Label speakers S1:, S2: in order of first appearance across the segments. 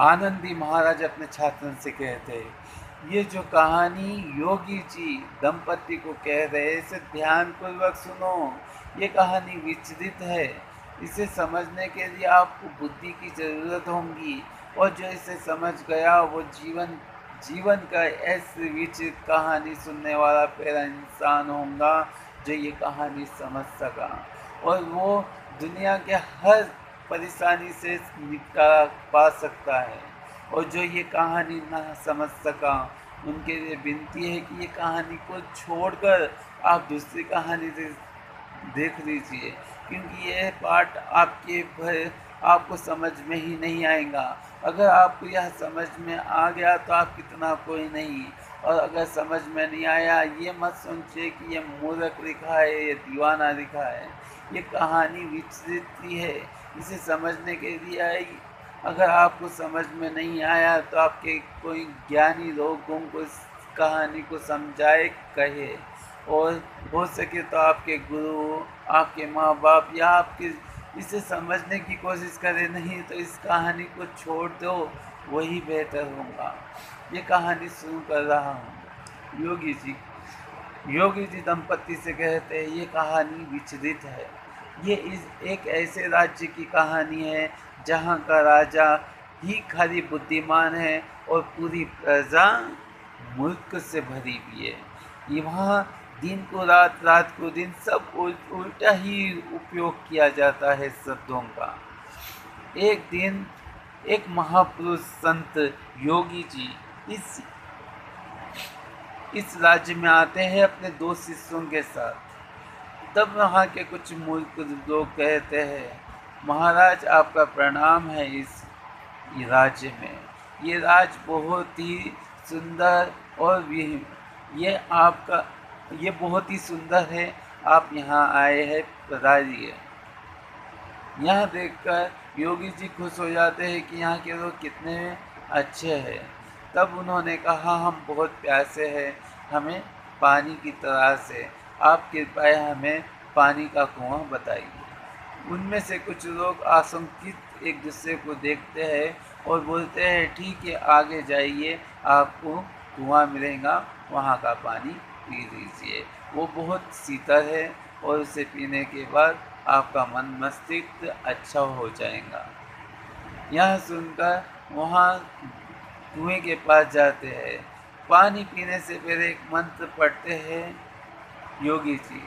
S1: आनंदी महाराज अपने छात्रों से कहते हैं, ये जो कहानी योगी जी दंपति को कह रहे हैं, इसे ध्यान पूर्वक सुनो। ये कहानी विचलित है, इसे समझने के लिए आपको बुद्धि की ज़रूरत होगी, और जो इसे समझ गया वो जीवन जीवन का ऐसी विचित्र कहानी सुनने वाला पहला इंसान होगा जो ये कहानी समझ सका, और वो दुनिया के हर परेशानी से निपटारा पा सकता है। और जो ये कहानी ना समझ सका, उनके लिए विनती है कि ये कहानी को छोड़कर आप दूसरी कहानी देख लीजिए, क्योंकि ये पार्ट आपको समझ में ही नहीं आएगा। अगर आपको यह समझ में आ गया तो आप कितना कोई नहीं, और अगर समझ में नहीं आया, ये मत सोचिए कि ये मूर्ख लिखा है, ये दीवाना लिखा है। ये कहानी विचलित ही है, इसे समझने के लिए आई। अगर आपको समझ में नहीं आया तो आपके कोई ज्ञानी लोगों को इस कहानी को समझाए, कहे, और हो सके तो आपके गुरु, आपके माँ बाप या आपके इसे समझने की कोशिश करें, नहीं तो इस कहानी को छोड़ दो, वही बेहतर होगा। ये कहानी शुरू कर रहा हूँ। योगी जी दंपति से कहते हैं, ये कहानी विचलित है। ये एक ऐसे राज्य की कहानी है जहाँ का राजा ही खाली बुद्धिमान है और पूरी प्रजा मूर्ख से भरी हुई है। ये वहाँ दिन को रात, रात को दिन, सब उल्टा ही उपयोग किया जाता है शब्दों का। एक दिन एक महापुरुष संत योगी जी इस राज्य में आते हैं अपने दो शिष्यों के साथ। तब वहाँ के कुछ मूर्ख लोग कहते हैं, महाराज आपका प्रणाम है, इस राज्य में ये राज्य बहुत ही सुंदर, और ये बहुत ही सुंदर है, आप यहाँ आए हैं, पधारिए। यहाँ देखकर योगी जी खुश हो जाते हैं कि यहाँ के लोग कितने अच्छे हैं। तब उन्होंने कहा, हम बहुत प्यासे हैं, हमें पानी की तलाश है, आप कृपया हमें पानी का कुआं बताइए। उनमें से कुछ लोग आशंकित एक दूसरे को देखते हैं और बोलते हैं, ठीक है, आगे जाइए, आपको कुआं मिलेगा, वहाँ का पानी पी लीजिए, वो बहुत शीतल है, और उसे पीने के बाद आपका मन मस्तिष्क अच्छा हो जाएगा। यह सुनकर वहाँ कुएं के पास जाते हैं। पानी पीने से पहले एक मंत्र पढ़ते हैं योगी जी।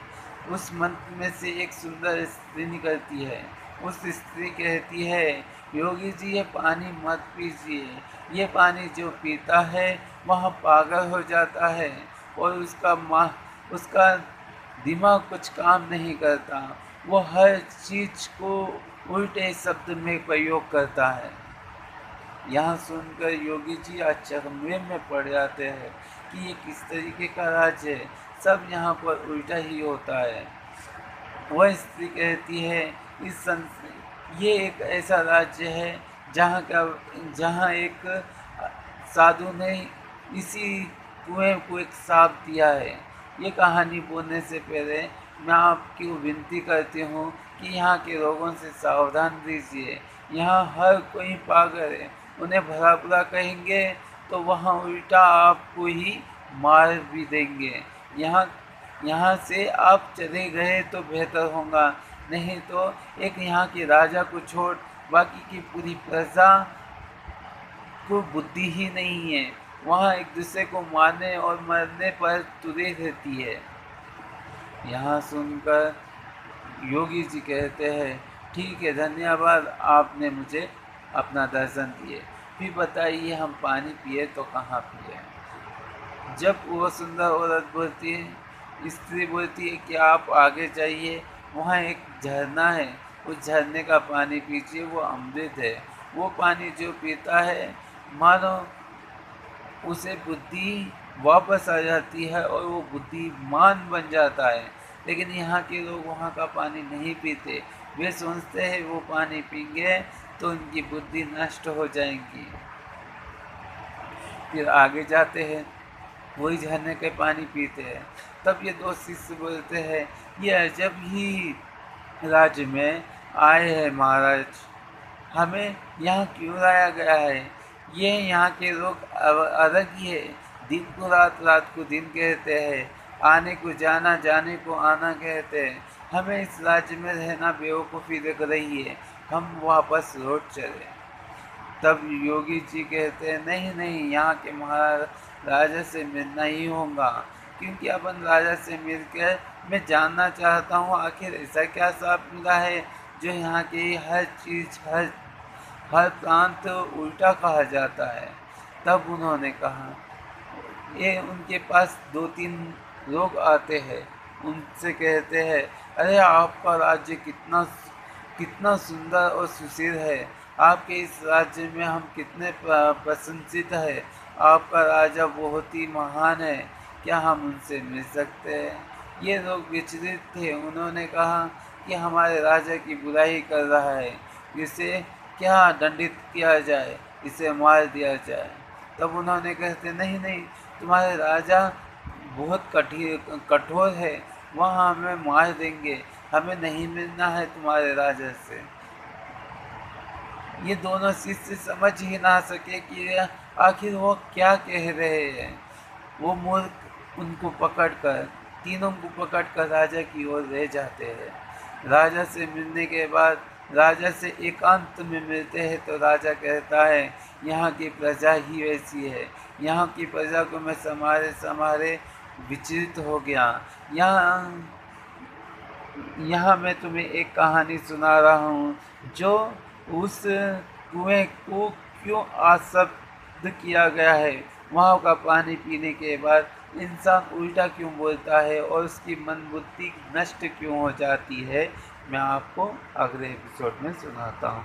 S1: उस मंत्र में से एक सुंदर स्त्री निकलती है। उस स्त्री कहती है, योगी जी ये पानी मत पीजिए, ये पानी जो पीता है वह पागल हो जाता है, और उसका दिमाग कुछ काम नहीं करता, वो हर चीज़ को उल्टे शब्द में प्रयोग करता है। यहाँ सुनकर योगी जी अचंभे में पड़ जाते हैं कि ये किस तरीके का राज्य है, सब यहाँ पर उल्टा ही होता है। वह स्त्री कहती है, ये एक ऐसा राज्य है जहाँ एक साधु ने इसी कुएं को एक श्राप दिया है। ये कहानी बोलने से पहले मैं आपकी विनती करती हूँ कि यहाँ के लोगों से सावधान रहिए। यहाँ हर कोई पागल है, उन्हें भला बुरा कहेंगे तो वहाँ उल्टा आपको ही मार भी देंगे। यहाँ से आप चले गए तो बेहतर होगा, नहीं तो एक यहाँ के राजा को छोड़ बाकी की पूरी प्रजा को बुद्धि ही नहीं है, वहाँ एक दूसरे को मारने और मरने पर तुले रहती है। यहाँ सुनकर योगी जी कहते हैं, ठीक है, धन्यवाद, आपने मुझे अपना दर्शन दिए, फिर बताइए हम पानी पिए तो कहाँ पिए। जब वो सुंदर औरत बोलती है, स्त्री बोलती है कि आप आगे जाइए, वहाँ एक झरना है, उस झरने का पानी पीजिए, वो अमृत है। वो पानी जो पीता है, मानो उसे बुद्धि वापस आ जाती है और वो बुद्धिमान बन जाता है। लेकिन यहाँ के लोग वहाँ का पानी नहीं पीते, वे सोचते हैं वो पानी पीएंगे तो उनकी बुद्धि नष्ट हो जाएगी। फिर आगे जाते हैं, वही झरने के पानी पीते हैं। तब ये दो शिष्य बोलते हैं, ये अजब ही राज्य में आए हैं महाराज, हमें यहाँ क्यों लाया गया है? ये यहाँ के लोग अलग ही है। दिन को रात, रात को दिन कहते हैं, आने को जाना, जाने को आना कहते हैं। हमें इस राज्य में रहना बेवकूफ़ी लग रही है, हम वापस लौट चले। तब योगी जी कहते हैं, नहीं नहीं, यहाँ के महाराजा से मिलना ही होगा, क्योंकि अपन राजा से मिलकर मैं जानना चाहता हूँ आखिर ऐसा क्या श्राप मिला है जो यहाँ की हर चीज़, हर प्रांत उल्टा कहा जाता है। तब उन्होंने कहा, ये उनके पास 2-3 लोग आते हैं, उनसे कहते हैं, अरे आपका राज्य कितना कितना सुंदर और सुशील है, आपके इस राज्य में हम कितने प्रशंसित है, आपका राजा बहुत ही महान है, क्या हम उनसे मिल सकते हैं? ये लोग विचलित थे, उन्होंने कहा कि हमारे राजा की बुराई कर रहा है, इसे क्या दंडित किया जाए, इसे मार दिया जाए। तब उन्होंने कहते, नहीं नहीं, तुम्हारे राजा बहुत कठोर है, वह हमें मार देंगे, हमें नहीं मिलना है तुम्हारे राजा से। ये दोनों शिष्य समझ ही ना सके कि आखिर वो क्या कह रहे हैं। वो मूर्ख उनको पकड़कर, तीनों को पकड़कर राजा की ओर ले जाते हैं। राजा से मिलने के बाद राजा से एकांत में मिलते हैं तो राजा कहता है, यहाँ की प्रजा ही वैसी है, यहाँ की प्रजा को मैं संभाले संभाले विचलित हो गया। यहाँ मैं तुम्हें एक कहानी सुना रहा हूँ, जो उस कुएं को क्यों अशुद्ध किया गया है, वहाँ का पानी पीने के बाद इंसान उल्टा क्यों बोलता है और उसकी मन बुद्धि नष्ट क्यों हो जाती है, मैं आपको अगले एपिसोड में सुनाता हूँ।